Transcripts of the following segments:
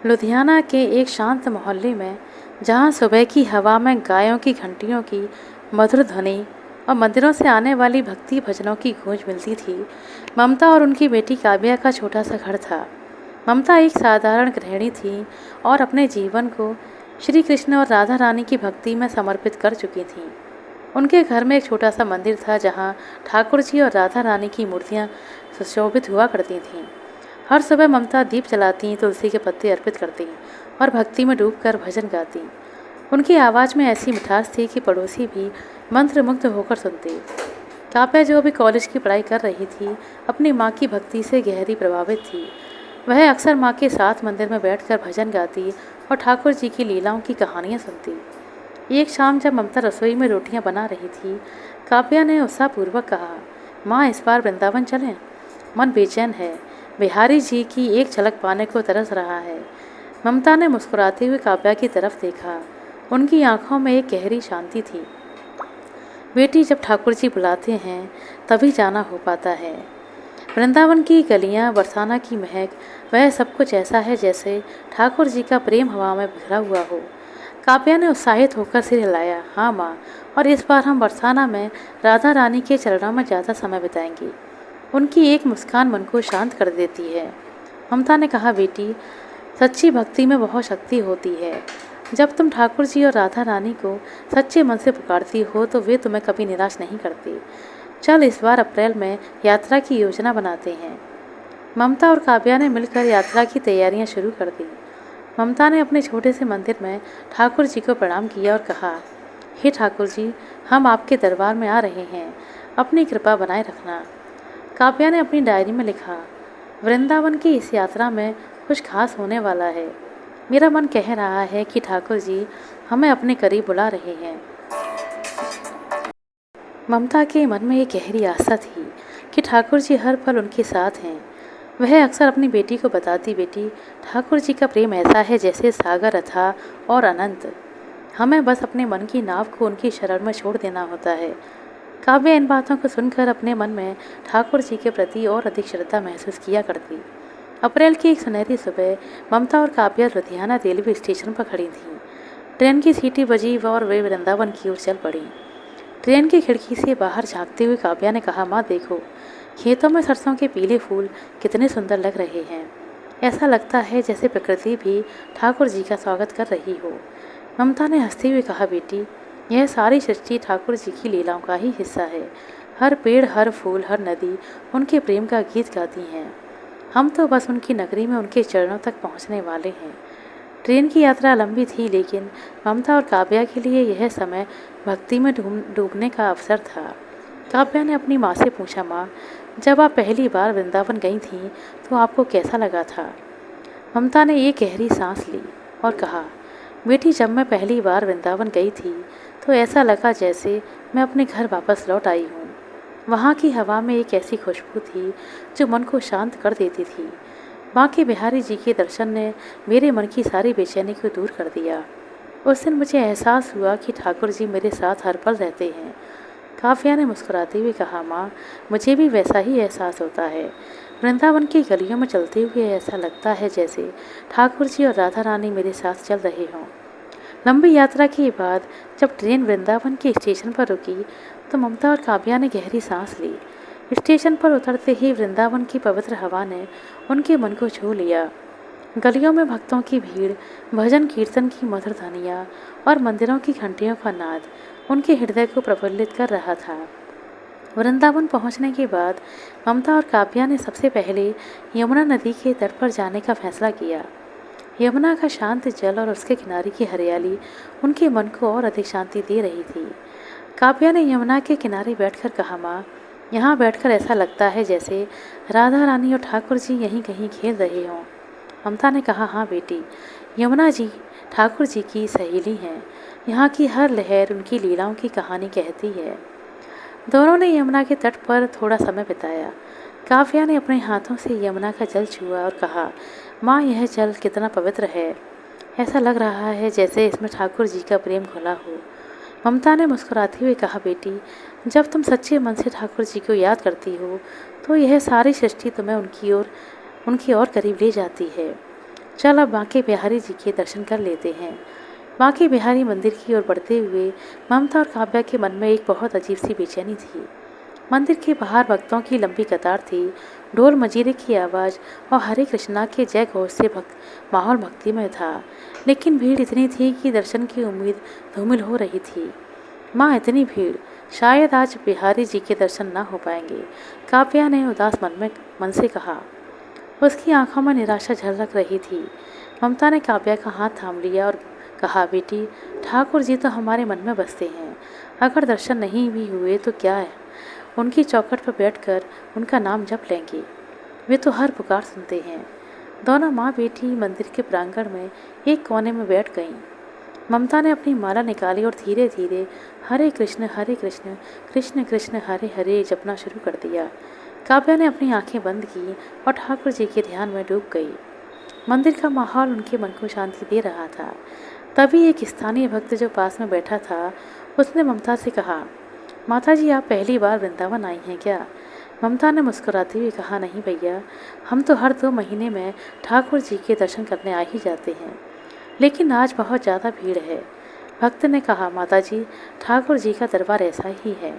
लुधियाना के एक शांत मोहल्ले में, जहाँ सुबह की हवा में गायों की घंटियों की मधुर ध्वनि और मंदिरों से आने वाली भक्ति भजनों की गूंज मिलती थी, ममता और उनकी बेटी काव्या का छोटा सा घर था। ममता एक साधारण गृहिणी थी और अपने जीवन को श्री कृष्ण और राधा रानी की भक्ति में समर्पित कर चुकी थीं। उनके घर में एक छोटा सा मंदिर था, जहाँ ठाकुर जी और राधा रानी की मूर्तियाँ सुशोभित हुआ करती थीं। हर सुबह ममता दीप जलाती, तुलसी के पत्ते अर्पित करती और भक्ति में डूबकर भजन गाती। उनकी आवाज़ में ऐसी मिठास थी कि पड़ोसी भी मंत्रमुग्ध होकर सुनते। काव्या, जो अभी कॉलेज की पढ़ाई कर रही थी, अपनी माँ की भक्ति से गहरी प्रभावित थी। वह अक्सर माँ के साथ मंदिर में बैठकर भजन गाती और ठाकुर जी की लीलाओं की कहानियाँ सुनती। एक शाम जब ममता रसोई में रोटियां बना रही थी, काव्या ने उत्साहपूर्वक कहा, माँ, इस बार वृंदावन चलें? मन बेचैन है, बिहारी जी की एक झलक पाने को तरस रहा है। ममता ने मुस्कुराते हुए काव्या की तरफ देखा। उनकी आंखों में एक गहरी शांति थी। बेटी, जब ठाकुर जी बुलाते हैं तभी जाना हो पाता है। वृंदावन की गलियां, बरसाना की महक, वह सब कुछ ऐसा है जैसे ठाकुर जी का प्रेम हवा में बिखरा हुआ हो। काव्या ने उत्साहित होकर सिर हिलाया। हाँ माँ, और इस बार हम बरसाना में राधा रानी के चरणों में ज़्यादा समय बिताएंगे। उनकी एक मुस्कान मन को शांत कर देती है। ममता ने कहा, बेटी, सच्ची भक्ति में बहुत शक्ति होती है। जब तुम ठाकुर जी और राधा रानी को सच्चे मन से पुकारती हो तो वे तुम्हें कभी निराश नहीं करते। चल, इस बार अप्रैल में यात्रा की योजना बनाते हैं। ममता और काव्या ने मिलकर यात्रा की तैयारियां शुरू कर दी। ममता ने अपने छोटे से मंदिर में ठाकुर जी को प्रणाम किया और कहा, हे ठाकुर जी, हम आपके दरबार में आ रहे हैं, अपनी कृपा बनाए रखना। काव्या ने अपनी डायरी में लिखा, वृंदावन की इस यात्रा में कुछ खास होने वाला है। मेरा मन कह रहा है कि ठाकुर जी हमें अपने करीब बुला रहे हैं। ममता के मन में एक गहरी आशा थी कि ठाकुर जी हर पल उनके साथ हैं। वह अक्सर अपनी बेटी को बताती, बेटी, ठाकुर जी का प्रेम ऐसा है जैसे सागर अथाह और अनंत। हमें बस अपने मन की नाव को उनकी शरण में छोड़ देना होता है। काव्या इन बातों को सुनकर अपने मन में ठाकुर जी के प्रति और अधिक श्रद्धा महसूस किया करती। अप्रैल की एक सुनहरी सुबह ममता और काव्या लुधियाना रेलवे स्टेशन पर खड़ी थीं। ट्रेन की सीटी बजी और वे वृंदावन की ओर चल पड़ी। ट्रेन की खिड़की से बाहर झांकते हुए काव्या ने कहा, माँ देखो, खेतों में सरसों के पीले फूल कितने सुंदर लग रहे हैं। ऐसा लगता है जैसे प्रकृति भी ठाकुर जी का स्वागत कर रही हो। ममता ने हंसते हुए कहा, बेटी, यह सारी सृष्टि ठाकुर जी की लीलाओं का ही हिस्सा है। हर पेड़, हर फूल, हर नदी उनके प्रेम का गीत गाती हैं। हम तो बस उनकी नगरी में उनके चरणों तक पहुंचने वाले हैं। ट्रेन की यात्रा लंबी थी, लेकिन ममता और काव्या के लिए यह समय भक्ति में डूबने का अवसर था। काव्या ने अपनी माँ से पूछा, माँ, जब आप पहली बार वृंदावन गई थीं तो आपको कैसा लगा था? ममता ने एक गहरी सांस ली और कहा, बेटी, जब मैं पहली बार वृंदावन गई थी तो ऐसा लगा जैसे मैं अपने घर वापस लौट आई हूँ। वहाँ की हवा में एक ऐसी खुशबू थी जो मन को शांत कर देती थी। बांके बिहारी जी के दर्शन ने मेरे मन की सारी बेचैनी को दूर कर दिया। उस दिन मुझे एहसास हुआ कि ठाकुर जी मेरे साथ हर पल रहते हैं। काव्या ने मुस्कुराते हुए कहा, माँ, मुझे भी वैसा ही एहसास होता है। वृंदावन की गलियों में चलते हुए ऐसा लगता है जैसे ठाकुर जी और राधा रानी मेरे साथ चल रहे हों। लंबी यात्रा के बाद जब ट्रेन वृंदावन के स्टेशन पर रुकी तो ममता और काव्या ने गहरी सांस ली। स्टेशन पर उतरते ही वृंदावन की पवित्र हवा ने उनके मन को छू लिया। गलियों में भक्तों की भीड़, भजन कीर्तन की मधुर ध्वनियाँ और मंदिरों की घंटियों का नाद उनके हृदय को प्रफुल्लित कर रहा था। वृंदावन पहुंचने के बाद ममता और काव्या ने सबसे पहले यमुना नदी के तट पर जाने का फैसला किया। यमुना का शांत जल और उसके किनारे की हरियाली उनके मन को और अधिक शांति दे रही थी। काव्या ने यमुना के किनारे बैठकर कहा, माँ, यहाँ बैठकर ऐसा लगता है जैसे राधा रानी और ठाकुर जी यहीं कहीं खेल रहे हों। ममता ने कहा, हाँ बेटी, यमुना जी ठाकुर जी की सहेली हैं। यहाँ की हर लहर उनकी लीलाओं की कहानी कहती है। दोनों ने यमुना के तट पर थोड़ा समय बिताया। काव्या ने अपने हाथों से यमुना का जल छुआ और कहा, माँ, यह जल कितना पवित्र है। ऐसा लग रहा है जैसे इसमें ठाकुर जी का प्रेम घुला हो। ममता ने मुस्कुराते हुए कहा, बेटी, जब तुम सच्चे मन से ठाकुर जी को याद करती हो तो यह सारी सृष्टि तुम्हें उनकी ओर करीब ले जाती है। चल अब बांके बिहारी जी के दर्शन कर लेते हैं। बांके बिहारी मंदिर की ओर बढ़ते हुए ममता और काव्या के मन में एक बहुत अजीब सी बेचैनी थी। मंदिर के बाहर भक्तों की लंबी कतार थी। ढोल मजीरे की आवाज़ और हरे कृष्णा के जय घोष से माहौल भक्तिमय था। लेकिन भीड़ इतनी थी कि दर्शन की उम्मीद धूमिल हो रही थी। माँ, इतनी भीड़, शायद आज बिहारी जी के दर्शन ना हो पाएंगे, काव्या ने उदास मन से कहा। उसकी आंखों में निराशा झलक रही थी। ममता ने काव्या का हाथ थाम लिया और कहा, बेटी, ठाकुर जी तो हमारे मन में बसते हैं। अगर दर्शन नहीं भी हुए तो क्या है, उनकी चौखट पर बैठकर उनका नाम जप लेंगे। वे तो हर पुकार सुनते हैं। दोनों माँ बेटी मंदिर के प्रांगण में एक कोने में बैठ गईं। ममता ने अपनी माला निकाली और धीरे धीरे हरे कृष्ण कृष्ण कृष्ण हरे हरे जपना शुरू कर दिया। काव्या ने अपनी आंखें बंद की और ठाकुर जी के ध्यान में डूब गई। मंदिर का माहौल उनके मन को शांति दे रहा था। तभी एक स्थानीय भक्त जो पास में बैठा था, उसने ममता से कहा, माता जी, आप पहली बार वृंदावन आई हैं क्या? ममता ने मुस्कुराते हुए कहा, नहीं भैया, हम तो हर 2 महीने में ठाकुर जी के दर्शन करने आ ही जाते हैं, लेकिन आज बहुत ज़्यादा भीड़ है। भक्त ने कहा, माता जी, ठाकुर जी का दरबार ऐसा ही है।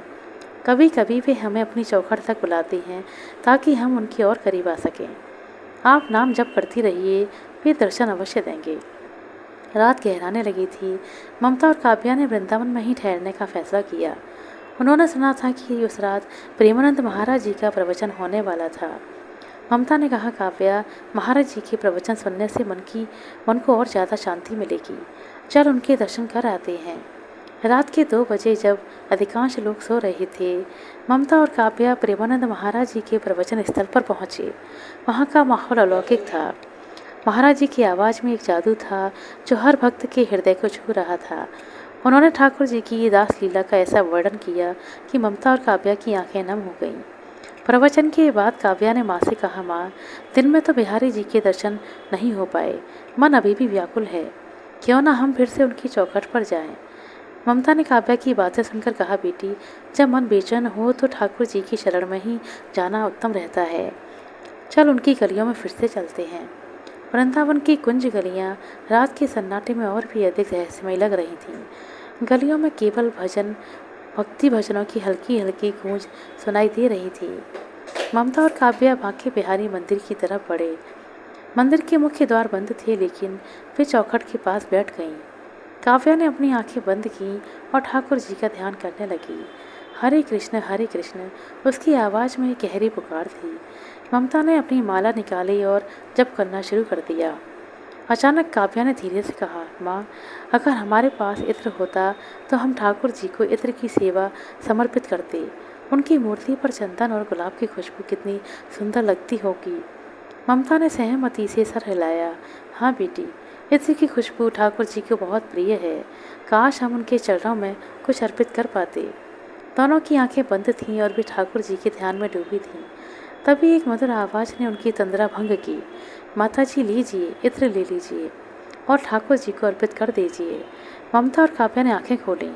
कभी कभी वे हमें अपनी चौखट तक बुलाते हैं ताकि हम उनके और करीब आ सकें। आप नाम जप करती रहिए, वे दर्शन अवश्य देंगे। रात गहराने लगी थी। ममता और काव्या ने वृंदावन में ही ठहरने का फैसला किया। उन्होंने सुना था कि उस रात प्रेमानंद महाराज जी का प्रवचन होने वाला था। ममता ने कहा, काव्या, महाराज जी के प्रवचन सुनने से मन को और ज़्यादा शांति मिलेगी। चल उनके दर्शन कर आते हैं। रात के 2 बजे जब अधिकांश लोग सो रहे थे, ममता और काव्या प्रेमानंद महाराज जी के प्रवचन स्थल पर पहुँचे। वहाँ का माहौल अलौकिक था। महाराज जी की आवाज़ में एक जादू था जो हर भक्त के हृदय को छू रहा था। उन्होंने ठाकुर जी की दास लीला का ऐसा वर्णन किया कि ममता और काव्या की आंखें नम हो गईं। प्रवचन के बाद काव्या ने माँ से कहा, माँ, दिन में तो बिहारी जी के दर्शन नहीं हो पाए, मन अभी भी व्याकुल है। क्यों ना हम फिर से उनकी चौखट पर जाएं। ममता ने काव्या की बातें सुनकर कहा, बेटी, जब मन बेचैन हो तो ठाकुर जी की शरण में ही जाना उत्तम रहता है। चल उनकी गलियों में फिर से चलते हैं। वृंदावन की कुंज गलियां रात के सन्नाटे में और भी अधिक रहस्यमय लग रही थीं। गलियों में केवल भक्ति भजनों की हल्की हल्की गूंज सुनाई दे रही थी। ममता और काव्या बांके बिहारी मंदिर की तरफ बढ़े। मंदिर के मुख्य द्वार बंद थे, लेकिन वे चौखट के पास बैठ गईं। काव्या ने अपनी आंखें बंद की और ठाकुर जी का ध्यान करने लगी। हरे कृष्ण, उसकी आवाज़ में एक गहरी पुकार थी। ममता ने अपनी माला निकाली और जप करना शुरू कर दिया। अचानक काव्या ने धीरे से कहा, माँ, अगर हमारे पास इत्र होता तो हम ठाकुर जी को इत्र की सेवा समर्पित करते। उनकी मूर्ति पर चंदन और गुलाब की खुशबू कितनी सुंदर लगती होगी। ममता ने सहमति से सर हिलाया। हाँ बेटी, इत्र की खुशबू ठाकुर जी को बहुत प्रिय है। काश हम उनके चरणों में कुछ अर्पित कर पाते। दोनों की आंखें बंद थीं और वे ठाकुर जी के ध्यान में डूबी थीं। तभी एक मधुर आवाज़ ने उनकी तंद्रा भंग की। माता जी, लीजिए, इत्र ले लीजिए और ठाकुर जी को अर्पित कर दीजिए। ममता और काव्या ने आंखें खोलीं।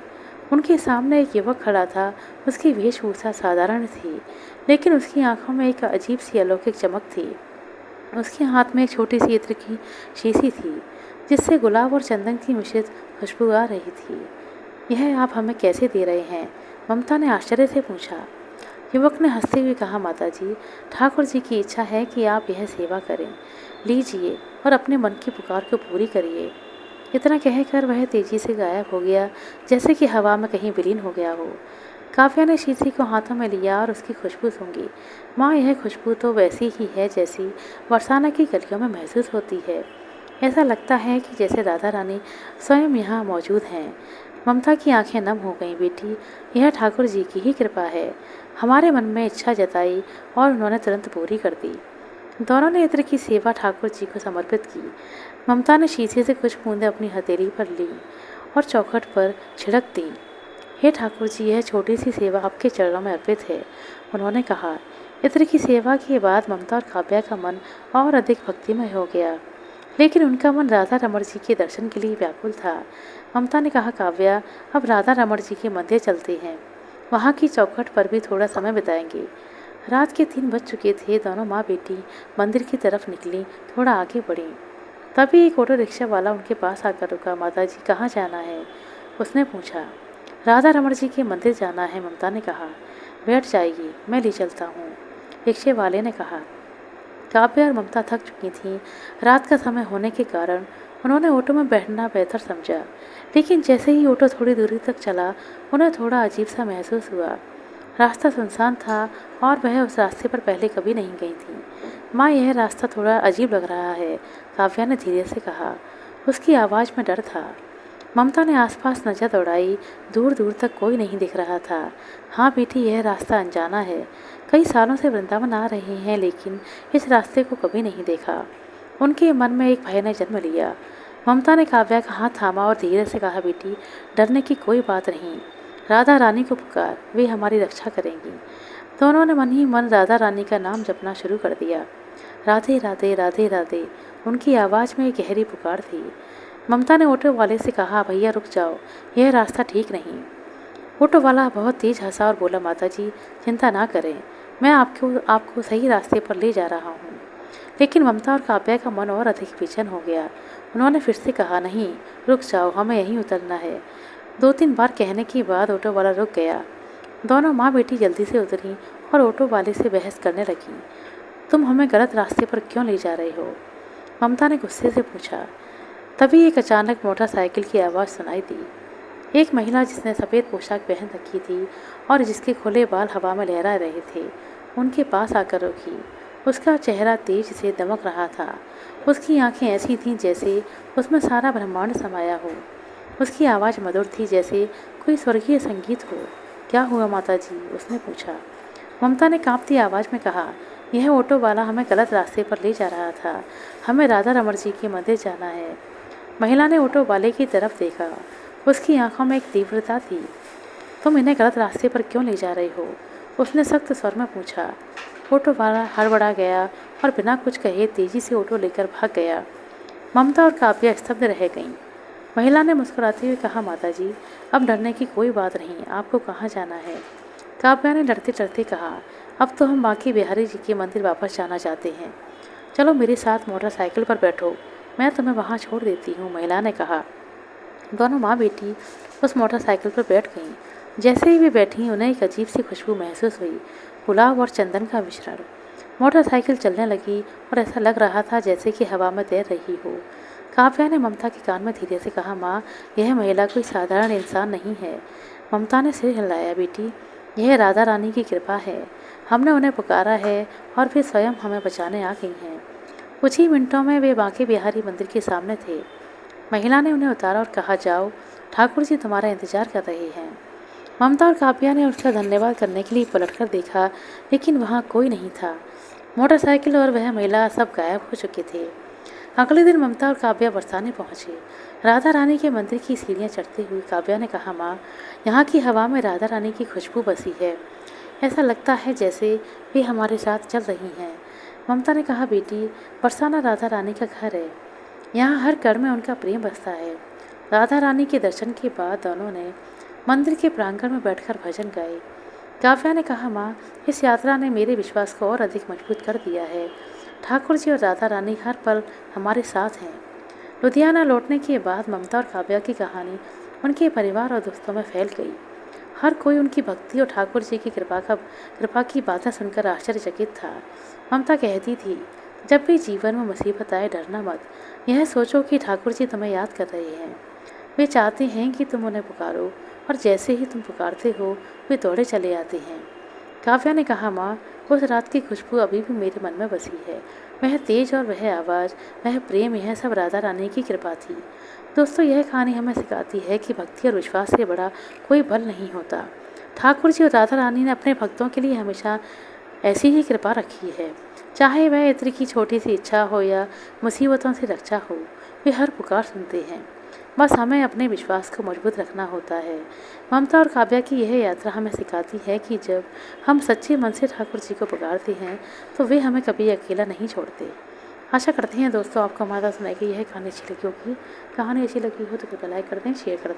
उनके सामने एक युवक खड़ा था। उसकी वेशभूषा साधारण थी, लेकिन उसकी आंखों में एक अजीब सी अलौकिक चमक थी। उसके हाथ में एक छोटी सी इत्र की शीशी थी, जिससे गुलाब और चंदन की मिश्रित खुशबू आ रही थी। यह आप हमें कैसे दे रहे हैं? ममता ने आश्चर्य से पूछा। युवक ने हंसते हुए कहा, माता जी, ठाकुर जी की इच्छा है कि आप यह सेवा करें। लीजिए और अपने मन की पुकार को पूरी करिए। इतना कहकर वह तेजी से गायब हो गया, जैसे कि हवा में कहीं विलीन हो गया हो। काव्या ने शीशी को हाथों में लिया और उसकी खुशबू सूंघी। माँ, यह खुशबू तो वैसी ही है जैसी बरसाना की गलियों में महसूस होती है। ऐसा लगता है कि जैसे राधा रानी स्वयं यहाँ मौजूद हैं। ममता की आंखें नम हो गईं। बेटी, यह ठाकुर जी की ही कृपा है। हमारे मन में इच्छा जताई और उन्होंने तुरंत पूरी कर दी। दोनों ने इत्र की सेवा ठाकुर जी को समर्पित की। ममता ने शीशे से कुछ बूंदें अपनी हथेली पर ली और चौखट पर छिड़क दी। हे ठाकुर जी, यह छोटी सी सेवा आपके चरणों में अर्पित है, उन्होंने कहा। इत्र की सेवा के बाद ममता और काव्या का मन और अधिक भक्तिमय हो गया, लेकिन उनका मन राधा रमण जी के दर्शन के लिए व्याकुल था। ममता ने कहा, काव्या, अब राधा रमण जी के मंदिर चलते हैं। वहाँ की चौखट पर भी थोड़ा समय बिताएंगे। रात के 3 बज चुके थे। दोनों माँ बेटी मंदिर की तरफ निकली, थोड़ा आगे बढ़ी। तभी एक ऑटो रिक्शा वाला उनके पास आकर रुका। माता जी कहाँ जाना है? उसने पूछा। राधा रमण जी के मंदिर जाना है, ममता ने कहा। बैठ जाइए, मैं ले चलता हूँ, रिक्शे वाले ने कहा। काव्या और ममता थक चुकी थीं। रात का समय होने के कारण उन्होंने ऑटो में बैठना बेहतर समझा, लेकिन जैसे ही ऑटो थोड़ी दूरी तक चला उन्हें थोड़ा अजीब सा महसूस हुआ। रास्ता सुनसान था और वह उस रास्ते पर पहले कभी नहीं गई थी। माँ, यह रास्ता थोड़ा अजीब लग रहा है, काव्या ने धीरे से कहा। उसकी आवाज़ में डर था। ममता ने आसपास नजर दौड़ाई। दूर दूर तक कोई नहीं दिख रहा था। हाँ बेटी, यह रास्ता अनजाना है। कई सालों से वृंदावन आ रहे हैं, लेकिन इस रास्ते को कभी नहीं देखा। उनके मन में एक भय ने जन्म लिया। ममता ने काव्या का हाथ थामा और धीरे से कहा, बेटी, डरने की कोई बात नहीं। राधा रानी को पुकार, वे हमारी रक्षा करेंगी। दोनों ने मन ही मन राधा रानी का नाम जपना शुरू कर दिया। राधे राधे राधे राधे। उनकी आवाज़ में एक गहरी पुकार थी। ममता ने ऑटो वाले से कहा, भैया रुक जाओ, यह रास्ता ठीक नहीं। ऑटो वाला बहुत तेज हंसा और बोला, माता जी चिंता ना करें, मैं आपको सही रास्ते पर ले जा रहा हूँ। लेकिन ममता और काव्या का मन और अधिक बेचैन हो गया। उन्होंने फिर से कहा, नहीं, रुक जाओ, हमें यहीं उतरना है। 2-3 बार कहने के बाद ऑटो वाला रुक गया। दोनों माँ बेटी जल्दी से उतरी और ऑटो वाले से बहस करने लगी। तुम हमें गलत रास्ते पर क्यों ले जा रहे हो? ममता ने गुस्से से पूछा। तभी एक अचानक मोटरसाइकिल की आवाज़ सुनाई दी। एक महिला जिसने सफ़ेद पोशाक पहन रखी थी और जिसके खुले बाल हवा में लहरा रहे थे, उनके पास आकर रुकी। उसका चेहरा तेज से दमक रहा था। उसकी आंखें ऐसी थीं जैसे उसमें सारा ब्रह्मांड समाया हो। उसकी आवाज़ मधुर थी जैसे कोई स्वर्गीय संगीत हो। क्या हुआ माता जी? उसने पूछा। ममता ने कांपती आवाज़ में कहा, यह ऑटो वाला हमें गलत रास्ते पर ले जा रहा था। हमें राधा रमण जी के मंदिर जाना है। महिला ने ऑटो वाले की तरफ देखा। उसकी आंखों में एक तीव्रता थी। तुम इन्हें गलत रास्ते पर क्यों ले जा रहे हो? उसने सख्त स्वर में पूछा। ऑटो वाला हड़बड़ा गया और बिना कुछ कहे तेजी से ऑटो लेकर भाग गया। ममता और काव्या स्तब्ध रह गईं। महिला ने मुस्कुराते हुए कहा, माता जी अब डरने की कोई बात नहीं, आपको कहाँ जाना है? काव्या ने डरते डरते कहा, अब तो हम बांके बिहारी जी के मंदिर वापस जाना चाहते हैं। चलो मेरे साथ मोटरसाइकिल पर बैठो, मैं तुम्हें वहाँ छोड़ देती हूँ, महिला ने कहा। दोनों माँ बेटी उस मोटरसाइकिल पर बैठ गईं। जैसे ही वे बैठी उन्हें एक अजीब सी खुशबू महसूस हुई, गुलाब और चंदन का मिश्रण। मोटरसाइकिल चलने लगी और ऐसा लग रहा था जैसे कि हवा में तैर रही हो। काव्या ने ममता के कान में धीरे से कहा, माँ, यह महिला कोई साधारण इंसान नहीं है। ममता ने सिर हिलाया, बेटी, यह राधा रानी की कृपा है। हमने उन्हें पुकारा है और वे स्वयं हमें बचाने आ गई हैं। कुछ ही मिनटों में वे बांके बिहारी मंदिर के सामने थे। महिला ने उन्हें उतारा और कहा, जाओ, ठाकुर जी तुम्हारा इंतजार कर रहे हैं। ममता और काव्या ने उसका धन्यवाद करने के लिए पलटकर देखा, लेकिन वहाँ कोई नहीं था। मोटरसाइकिल और वह महिला सब गायब हो चुके थे। अगले दिन ममता और काव्या बरसाने पहुँचे। राधा रानी के मंदिर की सीढ़ियाँ चढ़ते हुए काव्या ने कहा, माँ, यहाँ की हवा में राधा रानी की खुशबू बसी है। ऐसा लगता है जैसे वे हमारे साथ चल रही हैं। ममता ने कहा, बेटी, बरसाना राधा रानी का घर है। यहाँ हर कण में उनका प्रेम बसता है। राधा रानी के दर्शन के बाद दोनों ने मंदिर के प्रांगण में बैठकर भजन गाए। काव्या ने कहा, माँ, इस यात्रा ने मेरे विश्वास को और अधिक मजबूत कर दिया है। ठाकुर जी और राधा रानी हर पल हमारे साथ हैं। लुधियाना लौटने के बाद ममता और काव्या की कहानी उनके परिवार और दोस्तों में फैल गई। हर कोई उनकी भक्ति और ठाकुर जी की कृपा की बातें सुनकर आश्चर्यचकित था। ममता कहती थी, जब भी जीवन में मुसीबत आए डरना मत। यह सोचो कि ठाकुर जी तुम्हें याद कर रहे हैं। वे चाहते हैं कि तुम उन्हें पुकारो और जैसे ही तुम पुकारते हो वे दौड़े चले आते हैं। काव्या ने कहा, माँ, उस रात की खुशबू अभी भी मेरे मन में बसी है। वह तेज और वह आवाज़, वह प्रेम, यह सब राधा रानी की कृपा थी। दोस्तों, यह कहानी हमें सिखाती है कि भक्ति और विश्वास से बड़ा कोई बल नहीं होता। ठाकुर जी और राधा रानी ने अपने भक्तों के लिए हमेशा ऐसी ही कृपा रखी है। चाहे वह इत्र की छोटी सी इच्छा हो या मुसीबतों से रक्षा हो, वे हर पुकार सुनते हैं। बस हमें अपने विश्वास को मजबूत रखना होता है। ममता और काव्या की यह यात्रा हमें सिखाती है कि जब हम सच्चे मन से ठाकुर जी को पुकारते हैं तो वे हमें कभी अकेला नहीं छोड़ते। आशा करते हैं दोस्तों आपको हमारा सुनाई की यह कहानी अच्छी लगी होगी। कहानी अच्छी लगी हो तो कृपया लाइक कर दें, शेयर कर दें।